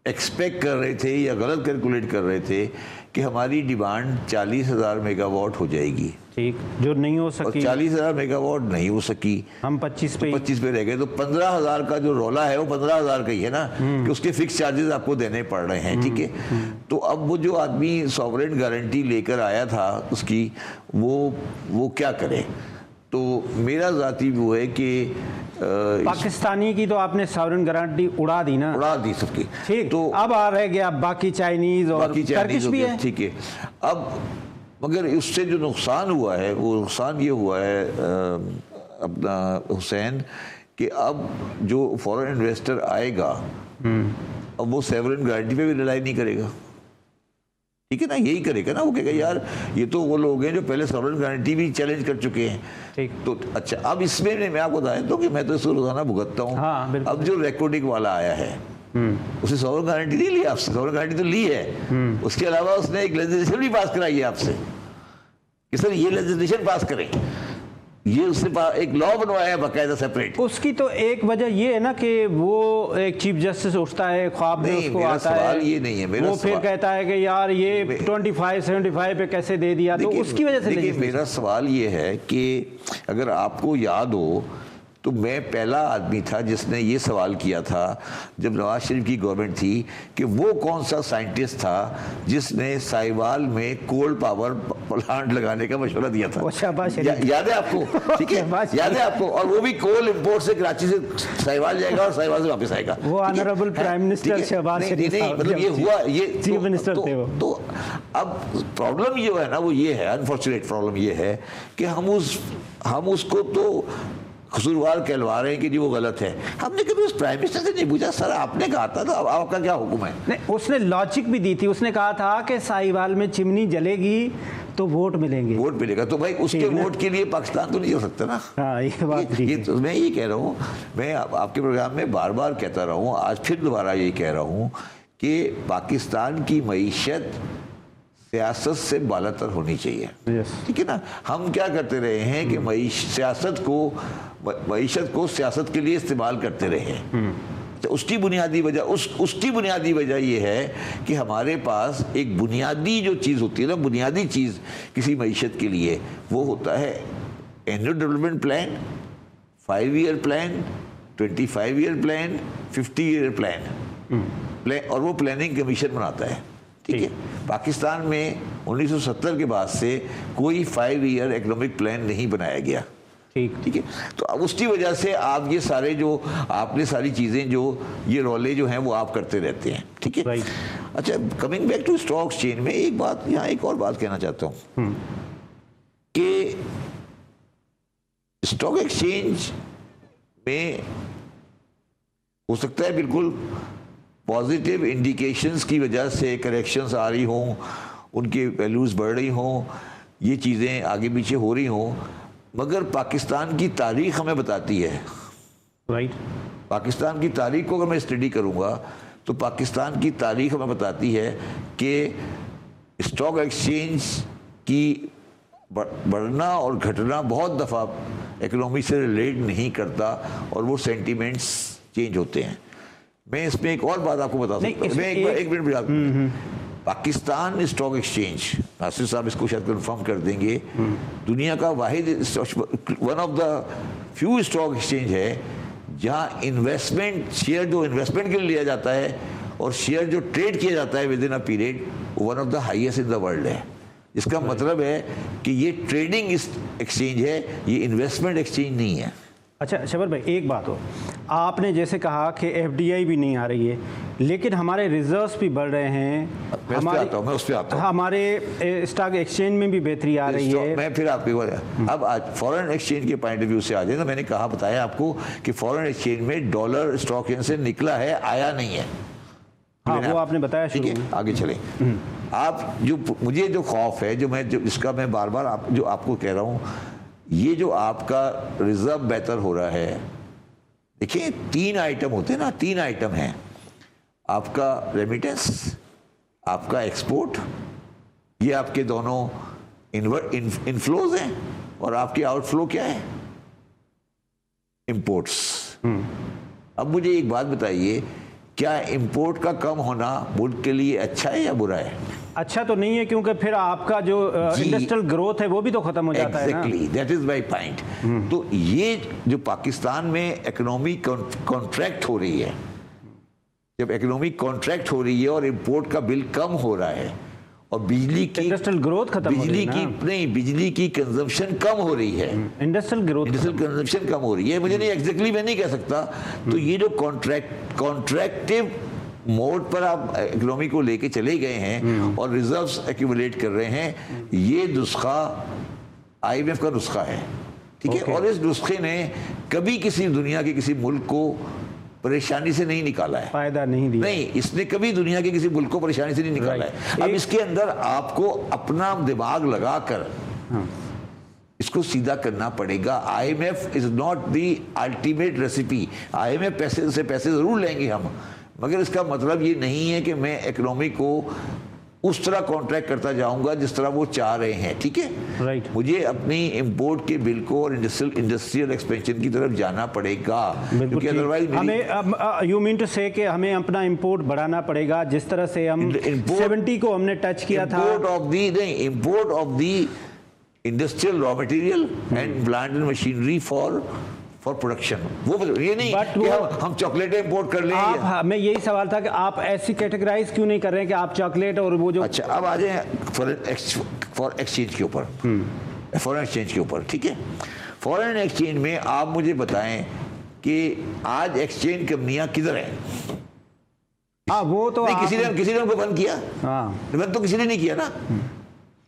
एक्सपेक्ट कर रहे थे या गलत कैलकुलेट कर रहे थे कि हमारी डिमांड 40,000 मेगावाट हो जाएगी, ठीक, जो नहीं हो सकी। 40,000 मेगावाट नहीं हो सकी, हम 25 पे रह गए। तो 15,000 का जो रौला है वो 15,000 का ही है ना, कि उसके फिक्स चार्जेस आपको देने पड़ रहे हैं, ठीक है। तो अब वो जो आदमी सॉवरेन गारंटी लेकर आया था उसकी, वो क्या करे। तो मेरा जाती वो है कि पाकिस्तानी की तो आपने सॉवरेन गारंटी उड़ा दी ना, उड़ा दी सबकी, ठीक। तो अब आ रह गया बाकी चाइनीज और टर्किश भी है, ठीक है। अब मगर उससे जो नुकसान हुआ है वो नुकसान ये हुआ है अपना हुसैन, कि अब जो फॉरेन इन्वेस्टर आएगा अब वो सॉवरेन गारंटी पे भी रिलाई नहीं करेगा, ठीक है ना। यही करेगा ना, वो कहेगा यार ये तो वो लोग हैं जो पहले सॉवरेन गारंटी भी चैलेंज कर चुके हैं, ठीक। तो अच्छा, अब इसमें मैं आपको बताया तो कि मैं तो इसको रोजाना भुगतता हूँ। हाँ, अब जो रेकॉर्डिंग वाला आया है उसने सॉवरेन गारंटी नहीं ली आपसे, सॉवरेन गारंटी तो ली है, उसके अलावा उसने एक लेजिस्लेशन भी पास कराई है आपसे कि सर ये लेजिस्लेशन पास करें, ये उसने एक लॉ बनवाया है बाकायदा सेपरेट। उसकी तो एक वजह ये है ना कि वो एक चीफ जस्टिस उठता है, ख्वाब में उसको आता सवाल है, ये नहीं है मेरा, वो फिर कहता है कि यार ये 25-75 पे कैसे दे दिया, तो उसकी वजह से। देखिए मेरा सवाल ये है कि अगर आपको याद हो तो मैं पहला आदमी था जिसने ये सवाल किया था जब नवाज शरीफ की गवर्नमेंट थी कि वो कौन सा साइंटिस्ट था जिसने साहिवाल में कोल पावर प्लांट लगाने का मशवरा दिया था। याद है आपको, ठीक है, याद है आपको। और वो भी कोल इंपोर्ट से कराची से साहिवाल जाएगा और साहिवाल से वापस आएगा। वो ऑनरेबल प्राइम मिनिस्टर शहबाज शरीफ, मतलब ये हुआ, ये चीफ मिनिस्टर थे वो। तो अब प्रॉब्लम ये है ना, वो ये है, अनफॉर्चुनेट प्रॉब्लम ये है कि हम उसको तो कसूरवार कहलवा रहे हैं कि जी वो गलत है। हमने कभी उस प्राइम मिनिस्टर से नहीं पूछा सर आपने कहा था तो अब आपका क्या हुक्म है। नहीं, उसने लॉजिक भी दी थी, उसने कहा था कि साहिवाल में चिमनी जलेगी तो वोट मिलेंगे, वोट मिलेगा। तो भाई उसके वोट के लिए पाकिस्तान तो नहीं चल सकता ना। हाँ, ये बात ये तो मैं ये कह रहा हूँ, मैं आपके प्रोग्राम में बार बार कहता रहा हूँ, आज फिर दोबारा ये कह रहा हूँ कि पाकिस्तान की मईशत सियासत से बालातर होनी चाहिए, ठीक है ना। हम क्या करते रहे हैं कि मईशत को सियासत के लिए इस्तेमाल करते रहे हैं। तो उसकी बुनियादी वजह ये है कि हमारे पास एक बुनियादी जो चीज़ होती है ना, बुनियादी चीज़ किसी मईशत के लिए वो होता है annual development plan, 5 year plan, 25 year plan, 50 year plan, और वो प्लानिंग कमीशन बनाता है, ठीक है। पाकिस्तान में 1970 के बाद से कोई 5 ईयर इकोनॉमिक प्लान नहीं बनाया गया, ठीक है। तो अब उसकी वजह से आप ये सारे जो आपने सारी चीज़ें जो ये रोले जो हैं वो आप करते रहते हैं, ठीक है। अच्छा, coming back to stock exchange में एक बात, यहाँ एक और बात कहना चाहता हूँ कि स्टॉक एक्सचेंज में हो सकता है बिल्कुल पॉजिटिव इंडिकेशंस की वजह से करेक्शंस आ रही हों, उनके वैल्यूज़ बढ़ रही हों, ये चीज़ें आगे पीछे हो रही हों, मगर पाकिस्तान की तारीख हमें बताती है, राइट। पाकिस्तान की तारीख को अगर मैं स्टडी करूँगा तो पाकिस्तान की तारीख हमें बताती है कि स्टॉक एक्सचेंज की बढ़ना और घटना बहुत दफ़ा इकोनॉमी से रिलेट नहीं करता और वो सेंटिमेंट्स चेंज होते हैं। मैं इसमें एक और बात आपको बता सकता हूँ, मैं एक मिनट बता दूँ। पाकिस्तान स्टॉक एक्सचेंज, नासिर साहब इसको शायद कंफर्म कर देंगे, दुनिया का वाहिद one of the few stock exchange है जहाँ इन्वेस्टमेंट शेयर जो इन्वेस्टमेंट के लिए लिया जाता है और शेयर जो ट्रेड किया जाता है with in a period, one of the highest in the world है। इसका मतलब है कि ये ट्रेडिंग एक्सचेंज है, ये इन्वेस्टमेंट एक्सचेंज नहीं है। अच्छा शबर भाई, एक बात हो, आपने जैसे कहा कि एफडीआई भी नहीं आ रही है, लेकिन हमारे रिजर्व्स भी बढ़ रहे हैं, हमारे स्टॉक एक्सचेंज में भी बेहतरी आ रही है। मैं फिर आपकी अब आज फॉरेन एक्सचेंज के पॉइंट ऑफ व्यू से आ जाए तो मैंने कहा बताया आपको कि फॉरेन एक्सचेंज में डॉलर स्टॉक एक्सचेंज से निकला है, आया नहीं है। हाँ, वो आपने बताया। ठीक है, आगे चलें। आप जो मुझे जो खौफ है, जिसका मैं बार बार आपको कह रहा हूँ, ये जो आपका रिजर्व बेहतर हो रहा है, देखिए 3 आइटम होते हैं ना, 3 आइटम हैं, आपका रेमिटेंस, आपका एक्सपोर्ट, ये आपके दोनों इनफ्लोज हैं, और आपके आउटफ्लो क्या है, इंपोर्ट्स। अब मुझे एक बात बताइए, क्या इंपोर्ट का कम होना मुल्क के लिए अच्छा है या बुरा है? अच्छा तो नहीं है, क्योंकि फिर आपका जो इंडस्ट्रियल ग्रोथ है वो भी तो खत्म हो जाता है ना। Exactly, that is my point। तो ये जो पाकिस्तान में इकोनॉमिक कॉन्ट्रैक्ट हो रही है, जब इकोनॉमिक कॉन्ट्रैक्ट हो रही है और इंपोर्ट का बिल कम हो रहा है और बिजली की इंडस्ट्रियल ग्रोथ खत्म हो रही है, बिजली की कंजम्पशन कम हो रही है, इंडस्ट्रियल कंजम्पशन कम हो रही है, मुझे नहीं एग्जैक्टली मैं नहीं कह सकता। तो ये जो कॉन्ट्रैक्टिव मोड पर आप इकोनॉमी को लेके चले गए हैं और रिजर्व्स एक्यूमुलेट कर रहे हैं, ये नुस्खा IMF का नुस्खा है, ठीक है। और इस नुस्खे ने कभी किसी दुनिया के किसी मुल्क को परेशानी से नहीं निकाला है, फायदा नहीं दिया, नहीं, इसने कभी दुनिया के किसी मुल्क को परेशानी से नहीं निकाला है। अब इसके अंदर आपको अपना दिमाग लगाकर इसको सीधा करना पड़ेगा। IMF is not the ultimate recipe. IMF पैसे जरूर लेंगे हम, मगर इसका मतलब ये नहीं है कि मैं इकोनॉमी को उस तरह कॉन्ट्रैक्ट करता जाऊंगा जिस तरह वो चाह रहे हैं, ठीक है। राइट। मुझे अपनी इंपोर्ट के बिल को और इंडस्ट्रियल एक्सपेंशन की तरफ जाना पड़ेगा, क्योंकि अदरवाइज हमें यू मीन टू से कि हमें अपना इंपोर्ट बढ़ाना पड़ेगा, जिस तरह से हम 70 को हमने टच किया था। Import of the industrial raw material and plant and machinery for production, वो ये नहीं कि हम चॉकलेट इंपोर्ट कर लेंगे। मैं यही सवाल था कि आप ऐसी कैटेगराइज क्यों नहीं कर रहे हैं कि आप चॉकलेट और वो जो। अच्छा, अब आ जाए फॉरेन एक्सचेंज के ऊपर, फॉरेन एक्सचेंज के ऊपर, ठीक है। फॉरेन एक्सचेंज में आप मुझे बताएं कि आज एक्सचेंज कंपनियां किधर हैं? वो तो किसी ने उनको बंद किया? बंद तो किसी ने नहीं किया ना।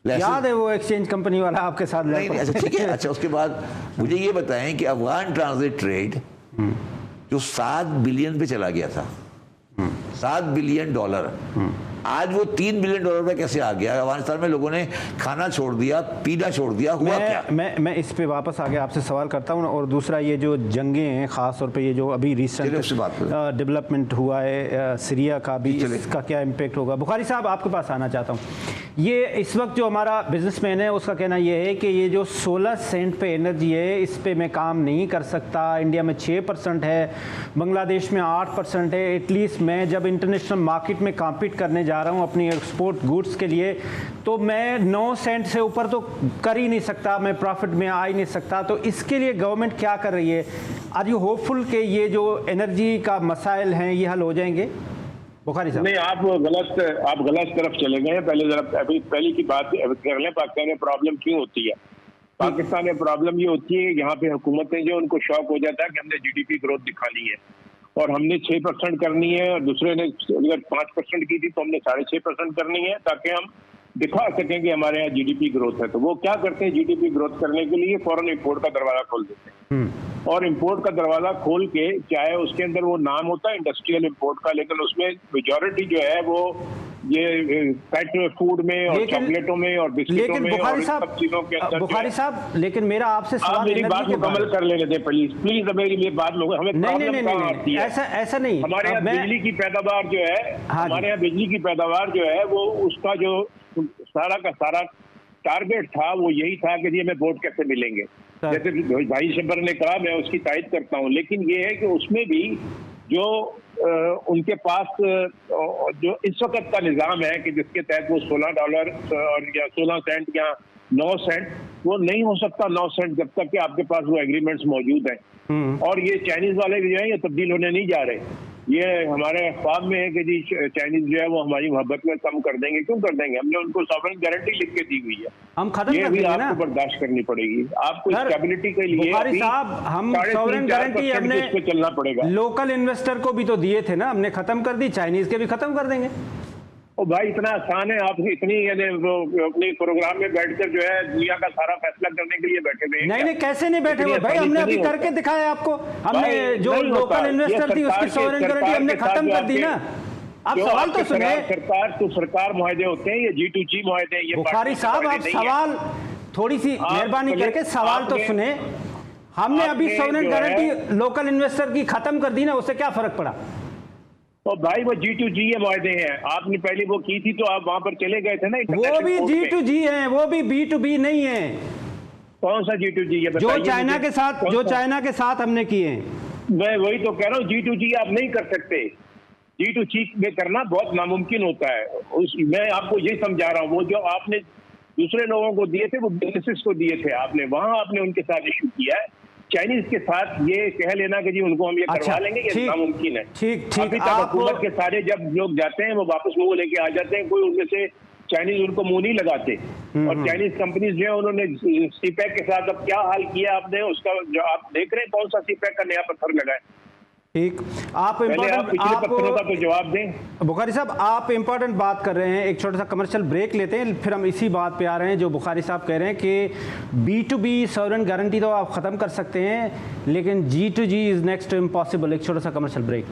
याद है वो एक्सचेंज कंपनी वाला आपके साथ नहीं, अच्छा ठीक है। अच्छा, उसके बाद मुझे ये बताएं कि अफगान ट्रांजिट ट्रेड जो 7 बिलियन पे चला गया था, $7 बिलियन, आज वो $3 बिलियन पे कैसे आ गया? अफगानिस्तान में लोगों ने खाना छोड़ दिया, पीना छोड़ दिया, हुआ क्या? मैं इस पे वापस आगे आपसे सवाल करता हूँ। और दूसरा, ये जो जंगें हैं, ख़ास तौर पे ये जो अभी रिसेंट डेवलपमेंट हुआ है सीरिया का भी, इसका क्या इम्पेक्ट होगा? बुखारी साहब, आपके पास आना चाहता हूँ। ये इस वक्त जो हमारा बिजनेसमैन है उसका कहना ये है कि ये जो 16 सेंट पे एनर्जी है, इस पे मैं काम नहीं कर सकता। इंडिया में 6% है, बांग्लादेश में 8% है। एटलीस्ट मैं जब इंटरनेशनल मार्केट में कॉम्पीट करने जा रहा हूँ अपनी एक्सपोर्ट गुड्स के लिए, तो मैं 9 सेंट से ऊपर तो कर ही नहीं सकता, मैं प्रॉफिट में आ ही नहीं सकता। तो इसके लिए गवर्नमेंट क्या कर रही है? आर यू होपफुल कि ये जो एनर्जी का मसाइल हैं ये हल हो जाएंगे? बुखारी साहब, नहीं, आप गलत तरफ चले गए। पहली की बात कर लें, पाकिस्तान में प्रॉब्लम क्यों होती है। पाकिस्तान में प्रॉब्लम ये होती है, यहाँ पे हुकूमतें जो उनको शौक हो जाता है कि हमने GDP ग्रोथ दिखानी है और हमने 6% करनी है, और दूसरे ने अगर 5% की थी तो हमने 6.5% करनी है, ताकि हम दिखा सकें कि हमारे यहाँ GDP ग्रोथ है। तो वो क्या करते हैं, GDP ग्रोथ करने के लिए फौरन इंपोर्ट का दरवाजा खोल देते हैं। और इंपोर्ट का दरवाजा खोल के, चाहे उसके अंदर वो नाम होता है इंडस्ट्रियल इंपोर्ट का, लेकिन उसमें मेजॉरिटी जो है वो ये पेट फूड में और चॉकलेटों में और बिस्किटों में और सब चीजों के अंदर। बुखारी साहब, लेकिन मेरा आपसे सवाल, मेरी बात मुकम्मल कर लेने दें प्लीज, मेरी बात हमें प्रॉब्लम कहाँ आती है? ऐसा नहीं। हमारे यहाँ बिजली की पैदावार जो है, हमारे यहाँ बिजली की पैदावार जो है, वो उसका जो सारा का सारा टारगेट था वो यही था कि हमें वोट कैसे मिलेंगे। जैसे भाई शब्बर ने कहा, मैं उसकी तायद करता हूँ, लेकिन ये है कि उसमें भी जो उनके पास जो इस वक्त का निज़ाम है कि जिसके तहत वो $16 और या 16 सेंट या 9 सेंट, वो नहीं हो सकता 9 सेंट जब तक कि आपके पास वो एग्रीमेंट्स मौजूद हैं। और ये चाइनीज वाले जो है ये तब्दील होने नहीं जा रहे। ये हमारे ख्वाब में है कि जी चाइनीज जो है वो हमारी मोहब्बत में कम कर देंगे। क्यों कर देंगे? हमने उनको सॉवरेन गारंटी लिख के दी हुई है, हम खत्म ये कर भी देंगे ना। आपको बर्दाश्त करनी पड़ेगी। आपको स्टेबिलिटी के लिए बुखारी साहब, हम सॉवरेन गारंटी हमने चलना पड़ेगा। लोकल इन्वेस्टर को भी तो दिए थे ना, हमने खत्म कर दी, चाइनीज के भी खत्म कर देंगे। ओ भाई, इतना आसान है? आप इतनी अपने प्रोग्राम में बैठकर जो है दुनिया का सारा फैसला करने के लिए बैठे हुए? नहीं, कैसे नहीं बैठे हुए भाई, हमने अभी करके दिखाया आपको। हमने जो लोकल इन्वेस्टर थी उसकी सॉवरेन गारंटी हमने खत्म कर दी ना। आप सवाल तो सुने। सरकार मुआहदे होते हैं, ये G2G मुआहदे। बुखारी साहब, आप सवाल थोड़ी सी मेहरबानी करके सवाल तो सुने। हमने अभी सॉवरेन गारंटी लोकल इन्वेस्टर की खत्म कर दी ना, उससे क्या फर्क पड़ा? तो भाई वो G2G वायदे हैं, आपने पहले वो की थी तो आप वहां पर चले गए थे ना। वो भी G2G है, वो भी B2B नहीं है। कौन सा G2G है? जो चाइना के साथ, जो चाइना के साथ हमने किए हैं। मैं वही तो कह रहा हूँ, G2G आप नहीं कर सकते। G2G में करना बहुत नामुमकिन होता है। मैं आपको ये समझा रहा हूँ, वो जो आपने दूसरे लोगों को दिए थे वो बिजनेसेस को दिए थे आपने, वहां आपने उनके साथ इशू किया है। चाइनीज के साथ ये कह लेना कि जी उनको हम ये करवा लेंगे, ये नामुमकिन है। ठीक अभी तक हुकूमत के सारे जब लोग जाते हैं वो वापस मुंह लेके आ जाते हैं, कोई उनमें से चाइनीज उनको मुंह नहीं लगाते। और चाइनीज कंपनीज जो है उन्होंने सीपैक के साथ अब क्या हाल किया आपने, उसका जो आप देख रहे हैं कौन सा सीपैक का नया पत्थर लगा है। ठीक, आप पत्थरों का तो जवाब दें। बुखारी साहब, आप इम्पोर्टेंट बात कर रहे हैं। एक छोटा सा कमर्शियल ब्रेक लेते हैं, फिर हम इसी बात पे आ रहे हैं जो बुखारी साहब कह रहे हैं कि B2B सॉवरेन गारंटी तो आप ख़त्म कर सकते हैं, लेकिन G2G इज़ नेक्स्ट इम्पॉसिबल। एक छोटा सा कमर्शियल ब्रेक।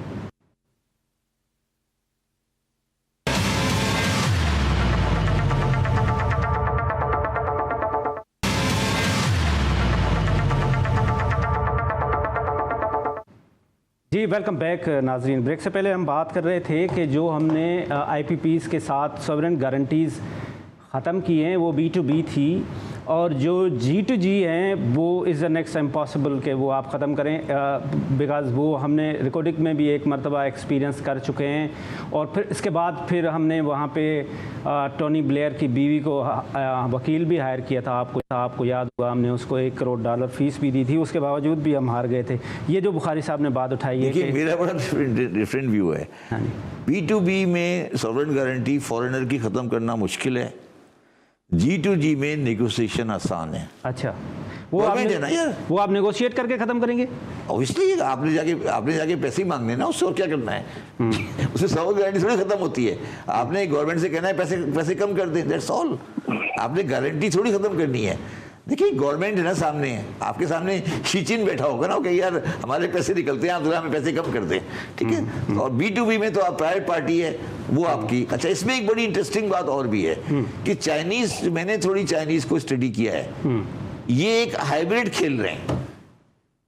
जी वेलकम बैक नाजरीन। ब्रेक से पहले हम बात कर रहे थे कि जो हमने IPPs के साथ सॉवरेन गारंटीज़ ख़त्म की हैं वो B2B थी, और जो G2G हैं वो इज़ द नेक्स्ट इम्पॉसिबल कि वो आप ख़त्म करें, बिकॉज़ वो हमने रिकॉर्डिंग में भी एक मरतबा एक्सपीरियंस कर चुके हैं। और फिर इसके बाद फिर हमने वहाँ पे टोनी ब्लेयर की बीवी को वकील भी हायर किया था। आपको याद होगा, हमने उसको $1 करोड़ फीस भी दी थी, उसके बावजूद भी हम हार गए थे। ये जो बुखारी साहब ने बात उठाई है कि मेरा बड़ा डिफरेंट व्यू है। B2B में सॉवरेन गारंटी फॉरेनर की ख़त्म करना मुश्किल है, G2G में नेगोशिएशन आसान है। अच्छा, वो आप नेगोशिएट करके खत्म करेंगे? ऑब्वियसली आपने जाके पैसे ही मांगने ना, उससे और क्या करना है। उससे सॉवरेन गारंटी थोड़ी खत्म होती है। आपने गवर्नमेंट से कहना है पैसे कम कर दें, दैट्स ऑल। आपने गारंटी थोड़ी खत्म करनी है। देखिए गवर्नमेंट है ना सामने, आपके सामने शीचिन बैठा होगा ना कि यार हमारे पैसे निकलते हैं, आप जरा हमें पैसे कम कर दें, ठीक है। और B2B में तो आप प्राइवेट पार्टी है, वो आपकी। अच्छा, इसमें एक बड़ी इंटरेस्टिंग बात और भी है कि चाइनीज, मैंने थोड़ी चाइनीज को स्टडी किया है, ये एक हाइब्रिड खेल रहे हैं।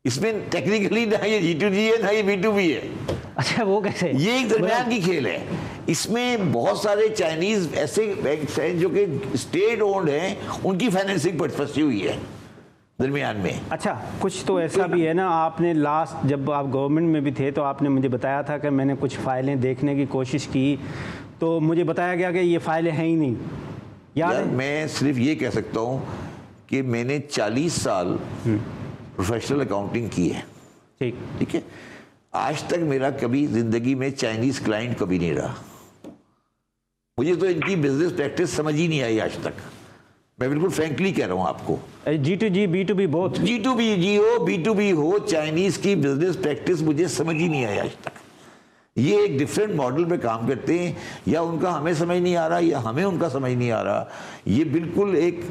इसमें टेक्निकली ना ये G2G है ना ये B2B है। अच्छा, वो कैसे? ये एक दरमियान की खेल है। इसमें बहुत सारे चाइनीज ऐसे बैंक्स हैं जो कि स्टेट ओन्ड हैं, उनकी फाइनेंसिंग फंसी हुई है दरमियान में। अच्छा, कुछ तो ऐसा भी है ना, आपने लास्ट जब आप गवर्नमेंट में भी थे तो आपने मुझे बताया था कि मैंने कुछ फाइलें देखने की कोशिश की तो मुझे बताया गया कि ये फाइलें हैं ही नहीं। याद है? मैं सिर्फ ये कह सकता हूँ कि मैंने 40 साल प्रोफेशनल अकाउंटिंग की है। ठीक है, आज तक मेरा कभी जिंदगी में चाइनीज क्लाइंट कभी नहीं रहा। मुझे तो इनकी बिजनेस प्रैक्टिस समझ ही नहीं आई आज तक। मैं बिल्कुल फ्रैंकली कह रहा हूं आपको। G2G B2B बोथ, G2B हो B2B हो, चाइनीज की बिजनेस प्रैक्टिस मुझे समझ ही नहीं आई आज तक। ये एक डिफरेंट मॉडल पे काम करते हैं, या उनका हमें समझ नहीं आ रहा या हमें उनका समझ नहीं आ रहा। ये बिल्कुल एक,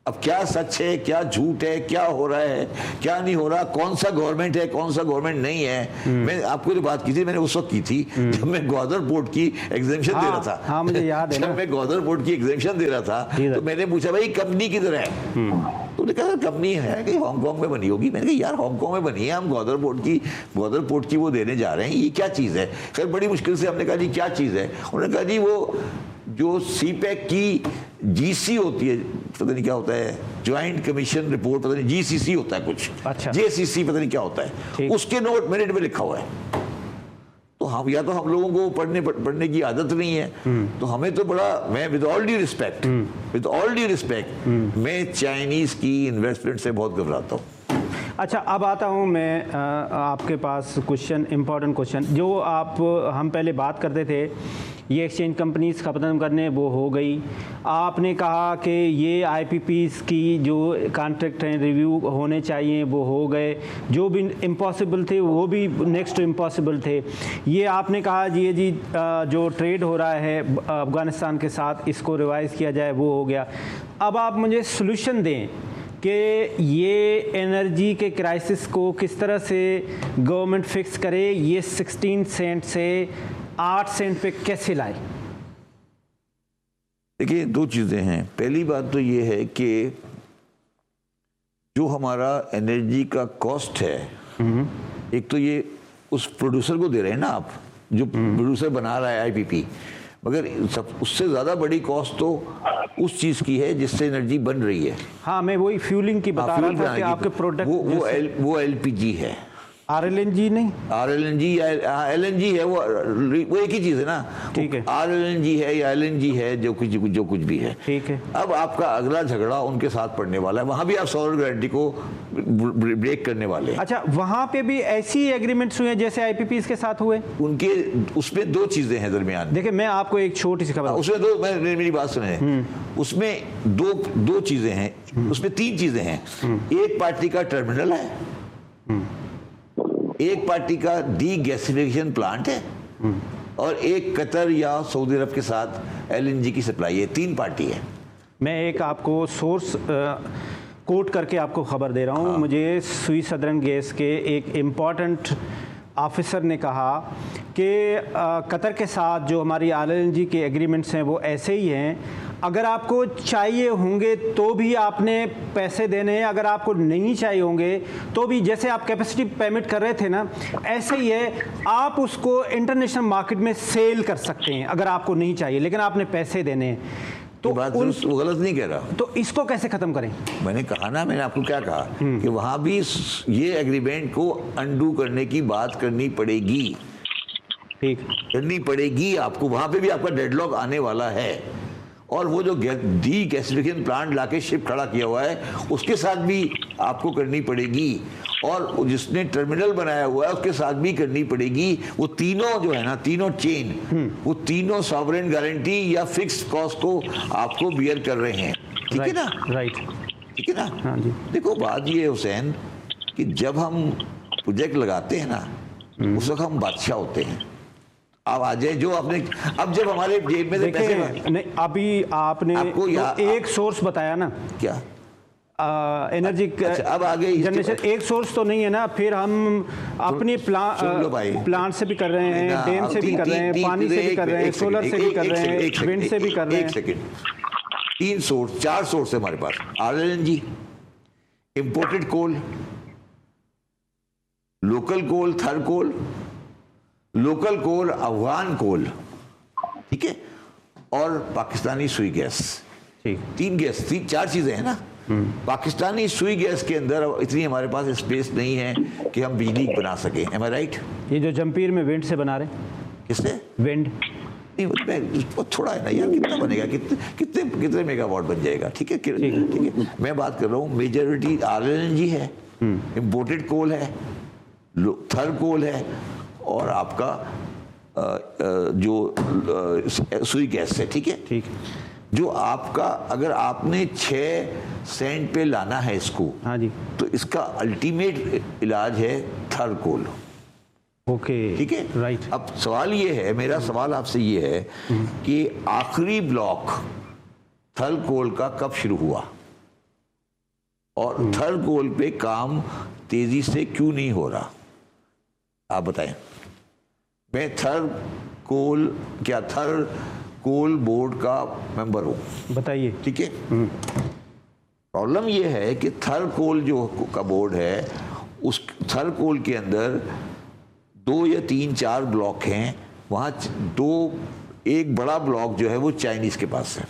अब क्या सच है क्या झूठ है, क्या हो रहा है क्या नहीं हो रहा, कौन सा गवर्नमेंट है कौन सा गवर्नमेंट नहीं है। मैं आपको जो बात की थी मैंने उस वक्त की थी जब मैं ग्वादर पोर्ट की एग्जेम्पशन दे रहा था। हाँ, मुझे याद है। जब मैं ग्वादर पोर्ट की एग्जेम्पशन दे रहा था तो मैंने पूछा भाई कंपनी किधर है, तो उन्होंने कहा कंपनी है कि हांगकांग में बनी होगी। मैंने कहा यार हांगकांग में बनी है, हम ग्वादर पोर्ट की वो देने जा रहे हैं, ये क्या चीज़ है। खैर बड़ी मुश्किल से हमने कहा जी क्या चीज़ है। उन्होंने कहा जी वो जो सीपैक की GC होती है, पता नहीं क्या होता है, ज्वाइंट कमीशन रिपोर्ट, पता नहीं GCC होता है कुछ। अच्छा। JCC पता नहीं क्या होता है, उसके नोट मिनट में लिखा हुआ है। तो हम, या तो हम लोगों को पढ़ने की आदत नहीं है, तो हमें तो बड़ा, मैं विद ऑल ड्यू रिस्पेक्ट मैं चाइनीज की इन्वेस्टमेंट से बहुत घबराता हूँ। अच्छा, अब आता हूँ मैं आपके पास क्वेश्चन, इम्पोर्टेंट क्वेश्चन जो हम पहले बात करते थे, ये एक्सचेंज कंपनीज ख़त्म करने, वो हो गई। आपने कहा कि ये IPPs की जो कॉन्ट्रैक्ट हैं रिव्यू होने चाहिए, वो हो गए। जो भी इम्पॉसिबल थे वो भी नेक्स्ट इम्पॉसिबल थे। ये आपने कहा जी जो ट्रेड हो रहा है अफ़गानिस्तान के साथ, इसको रिवाइज़ किया जाए, वो हो गया। अब आप मुझे सॉल्यूशन दें कि ये एनर्जी के क्राइसिस को किस तरह से गवर्नमेंट फिक्स करे, ये 16 सेंट से 8 सेंट पे कैसे लाए। देखिए दो चीज़ें हैं। पहली बात तो ये है कि जो हमारा एनर्जी का कॉस्ट है, एक तो ये उस प्रोड्यूसर को दे रहे हैं ना आप, जो प्रोड्यूसर बना रहा है आईपीपी, मगर सब उससे ज़्यादा बड़ी कॉस्ट तो उस चीज़ की है जिससे एनर्जी बन रही है। हाँ, मैं वही फ्यूलिंग की बता रहा था कि आपके प्रोडक्ट वो एलपीजी है, आरएलएनजी नहीं, आरएलएनजी या एलएनजी है, वो एक ही चीज़ है ना। ठीक है, आरएलएनजी है या एलएनजी है, जो कुछ भी है। ठीक है। अब आपका अगला झगड़ा उनके साथ पड़ने वाला है, वहां भी आप सॉवरेन गारंटी को ब्रेक करने वाले हैं। अच्छा, वहां पे भी ऐसी एग्रीमेंट्स हुए हैं जैसे आईपीपीएस के साथ हुए? उनके उसमें दो चीजें हैं दरमियान। देखिए, मैं आपको एक छोटी सी खबर, उसमें दो, मेरी बात सुने, उसमें दो चीजें हैं, उसमें तीन चीजें हैं। एक पार्टी का टर्मिनल है, एक पार्टी का डी गैसिफिकेशन प्लांट है, और एक कतर या सऊदी अरब के साथ एलएनजी की सप्लाई है। तीन पार्टी है। मैं एक आपको सोर्स कोट करके आपको खबर दे रहा हूँ। मुझे स्वीस सदर्न गैस के एक इम्पॉर्टेंट ऑफिसर ने कहा कि कतर के साथ जो हमारी आरएलएनजी के एग्रीमेंट्स हैं वो ऐसे ही हैं, अगर आपको चाहिए होंगे तो भी आपने पैसे देने हैं, अगर आपको नहीं चाहिए होंगे तो भी, जैसे आप कैपेसिटी पेमेंट कर रहे थे ना, ऐसे ही है, आप उसको इंटरनेशनल मार्केट में सेल कर सकते हैं अगर आपको नहीं चाहिए, लेकिन आपने पैसे देने हैं। तो बात वो गलत नहीं कह रहा। तो इसको कैसे खत्म करें? मैंने कहा ना, मैंने आपको क्या कहा कि वहां भी ये एग्रीमेंट को अंडू करने की बात करनी पड़ेगी। ठीक, करनी पड़ेगी आपको, वहां पे भी आपका डेडलॉक आने वाला है। और वो जो डी गैसिफिकेशन प्लांट लाके शिप खड़ा किया हुआ है, उसके साथ भी आपको करनी पड़ेगी, और जिसने टर्मिनल बनाया हुआ है उसके साथ भी करनी पड़ेगी। वो तीनों जो है ना, तीनों चेन, वो तीनों सॉवरेन गारंटी या फिक्स्ड कॉस्ट को आपको बियर कर रहे हैं। ठीक है ना? राइट, ठीक है ना? हाँ जी। देखो, बात ये है हुसैन कि जब हम प्रोजेक्ट लगाते हैं ना, उस वक्त हम बादशाह होते हैं। अब आ जाए जो आपने, अब जब हमारे जेब में से पैसे नहीं, अभी आपने तो एक सोर्स बताया ना, क्या एनर्जी अब आगे जनरेशन, एक सोर्स तो नहीं है ना, फिर हम अपने प्लांट से भी कर रहे हैं, डैम से भी कर रहे हैं, पानी से भी कर रहे हैं, सोलर से भी कर रहे हैं, विंड से भी कर रहे हैं। तीन सोर्स, चार सोर्स है हमारे पास। आरएलएनजी, इंपोर्टेड कोल, लोकल कोल, थर्ड कोल, लोकल कोल, अफगान कोल, ठीक है, और पाकिस्तानी सुई गैस। ठीक, तीन गैस, चार चीजें हैं ना। पाकिस्तानी सुई गैस के अंदर इतनी हमारे पास स्पेस नहीं है कि हम बिजली बना सके। एम आई राइट? ये जो जंपीर में विंड से बना रहे, किससे? विंड नहीं, थोड़ा है ना यार, कितना बनेगा, कितने मेगावाट बन जाएगा? ठीक है, ठीक है। मैं बात कर रहा हूँ, मेजॉरिटी आरएलएनजी है, इंपोर्टेड कोल है, थर्ड कोल है, और आपका जो सुई गैस है। ठीक है, ठीक, जो आपका, अगर आपने 6 सेंट पे लाना है इसको, हाँ जी, तो इसका अल्टीमेट इलाज है थर्ड कोल। ओके, ठीक है, राइट। अब सवाल ये है, मेरा सवाल आपसे ये है कि आखिरी ब्लॉक थर्ड कोल का कब शुरू हुआ, और थर्ड कोल पे काम तेजी से क्यों नहीं हो रहा? आप बताएं। मैं थर्ड कोल बोर्ड का मेंबर हूं। बताइए। ठीक है, प्रॉब्लम ये है कि थर्ड कोल जो का बोर्ड है, उस थर्ड कोल के अंदर 2 या 3-4 ब्लॉक हैं। वहाँ एक बड़ा ब्लॉक जो है वो चाइनीज के पास है,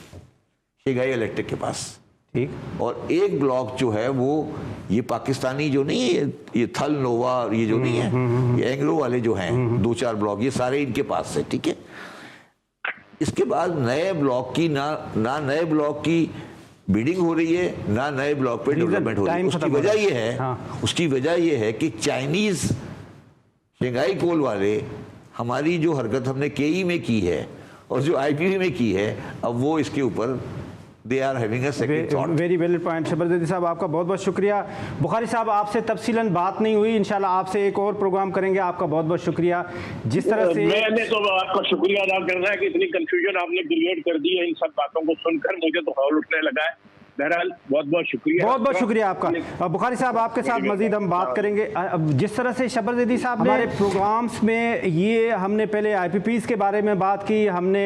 शेंघाई इलेक्ट्रिक के पास। ठीक, और एक ब्लॉक जो है वो ये पाकिस्तानी जो नहीं है, ये थल नोवा, ये जो नहीं है, ये एंग्रो वाले जो हैं 2-4 ब्लॉक, ये सारे इनके पास है। ठीक है, इसके बाद नए ब्लॉक की ना नए ब्लॉक की बिल्डिंग हो रही है, ना नए ब्लॉक पे डेवलपमेंट हो रही है। उसकी वजह ये है, हाँ, उसकी वजह ये है कि चाइनीज शेंघाई कोल वाले हमारी जो हरकत हमने केई में की है और जो आईपीवी में की है, अब वो इसके ऊपर they are having a second thought. Very valid point. जबरदस्ती साहब, आपका बहुत बहुत शुक्रिया। बुखारी साहब, आपसे तफसीलन बात नहीं हुई, इंशाल्लाह आपसे एक और प्रोग्राम करेंगे। आपका बहुत बहुत शुक्रिया। जिस तरह से मैंने तो आपका शुक्रिया अदा करना है कि इतनी कंफ्यूजन आपने क्रिएट कर दी है। इन सब बातों को सुनकर मुझे तो हौल उठने लगा है। बहरहाल बहुत बहुत शुक्रिया। बहुत बहुत शुक्रिया आपका। बुखारी साहब, आपके साथ मजीद हम बात करेंगे। जिस तरह से शबर जैदी साहब हमारे प्रोग्राम्स में ये हमने पहले IPPs के बारे में बात की, हमने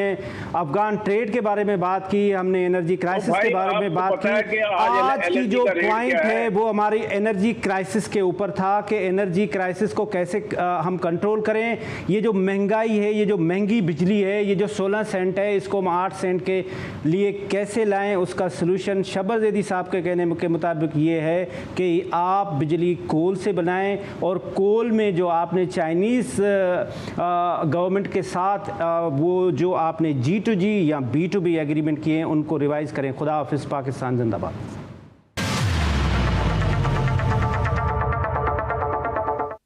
अफगान ट्रेड के बारे में बात की, हमने एनर्जी क्राइसिस के बारे में बात की। आज की जो पॉइंट है वो हमारी एनर्जी क्राइसिस के ऊपर था कि एनर्जी क्राइसिस को कैसे हम कंट्रोल करें। ये जो महंगाई है, ये जो महंगी बिजली है, ये जो 16 सेंट है, इसको हम 8 सेंट के लिए कैसे लाएं, उसका सलूशन शबर जैदी साहब के कहने के मुताबिक ये है कि आप बिजली कोल से बनाएं और कोल में जो आपने चाइनीज़ गवर्नमेंट के साथ वो जो आपने G2G या B2B एग्रीमेंट किए हैं उनको रिवाइज़ करें। खुदा हाफिज़। पाकिस्तान जिंदाबाद।